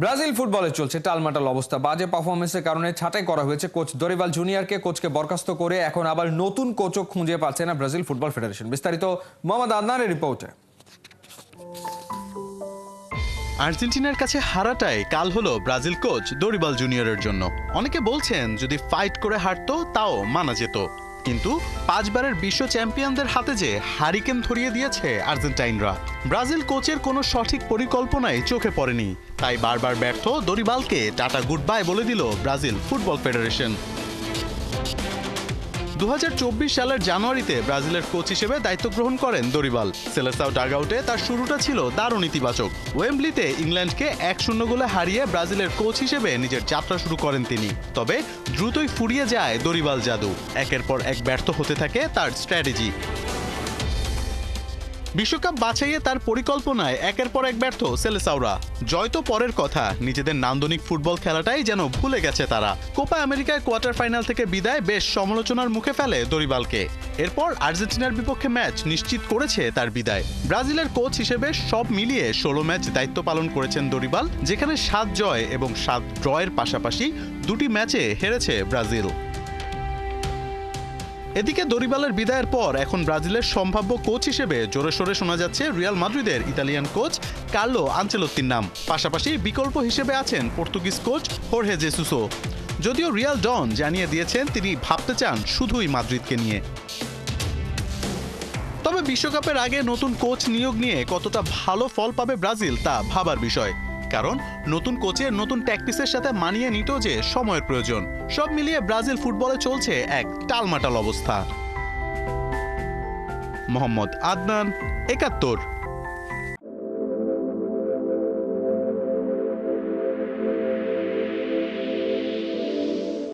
Brazil ফুটবলে চলছে টালমাটাল অবস্থা। বাজে পারফরমেন্সের কারণে ছাঁটাই করা হয়েছে কোচ দরিবাল জুনিয়রকে। কোচকে বরখাস্ত করে এখন আবার নতুন কোচও খুঁজে পাচ্ছে না ব্রাজিল ফুটবল ফেডারেশন। বিস্তারিত মোহাম্মদ আদনানের রিপোর্টে। আর্জেন্টিনার কাছে হারাটাই কাল হলো ব্রাজিল কোচ দরিবাল জুনিয়রের জন্য। অনেকে বলছেন যদি ফাইট করে হারতো তাও মানা যেত, কিন্তু 5 বারের বিশ্ব চ্যাম্পিয়নদের হাতে যে হারিকেন ধরিয়ে দিয়েছে আর্জেন্টাইনরা। ব্রাজিল কোচের কোনো সঠিক পরিকল্পনাই চোখে পড়েনি, তাই বারবার ব্যর্থ দরিবালকে টাটা গুড বাই বলে দিল ব্রাজিল ফুটবল ফেডারেশন। 2024 সালের জানুয়ারিতে ব্রাজিলের কোচ হিসেবে দায়িত্ব গ্রহণ করেন দরিবাল। সেলেসাও ডাগআউটে তার শুরুটা ছিল দারুণ ইতিবাচক। ওয়েম্বলিতে ইংল্যান্ডকে 1-0 গোলে হারিয়ে ব্রাজিলের কোচ হিসেবে নিজের যাত্রা শুরু করেন তিনি। তবে দ্রুতই ফুরিয়ে যায় দরিবাল জাদু। একের পর এক ব্যর্থ হতে থাকে তার স্ট্র্যাটেজি। বিশ্বকাপ বাছাইয়ে তার পরিকল্পনায় একের পর এক ব্যর্থ সেলেসাওরা। জয় তো পরের কথা, নিজেদের নান্দনিক ফুটবল খেলাটাই যেন ভুলে গেছে তারা। কোপা আমেরিকায় কোয়ার্টার ফাইনাল থেকে বিদায় বেশ সমালোচনার মুখে ফেলে দরিবালকে। এরপর আর্জেন্টিনার বিপক্ষে ম্যাচ নিশ্চিত করেছে তার বিদায়। ব্রাজিলের কোচ হিসেবে সব মিলিয়ে 16 ম্যাচ দায়িত্ব পালন করেছেন দরিবাল, যেখানে 7 জয় এবং 7 ড্রয়ের পাশাপাশি 2টি ম্যাচে হেরেছে ব্রাজিল। এদিকে দরিবালের বিদায়ের পর এখন ব্রাজিলের সম্ভাব্য কোচ হিসেবে জোরে সোরে শোনা যাচ্ছে রিয়াল মাদ্রিদের ইতালিয়ান কোচ কার্লো আনচেলোত্তির নাম। পাশাপাশি বিকল্প হিসেবে আছেন পর্তুগিজ কোচ হোর্হে জেসুসও। যদিও রিয়াল ডন জানিয়ে দিয়েছেন তিনি ভাবতে চান শুধুই মাদ্রিদকে নিয়ে। তবে বিশ্বকাপের আগে নতুন কোচ নিয়োগ নিয়ে কতটা ভালো ফল পাবে ব্রাজিল তা ভাবার বিষয়, কারণ নতুন কোচের নতুন ট্যাকটিক্সের সাথে মানিয়ে নিতেও যে সময়ের প্রয়োজন। সব মিলিয়ে ব্রাজিল ফুটবলে চলছে এক টালমাটাল অবস্থা। মোহাম্মদ আদনান, ৭১।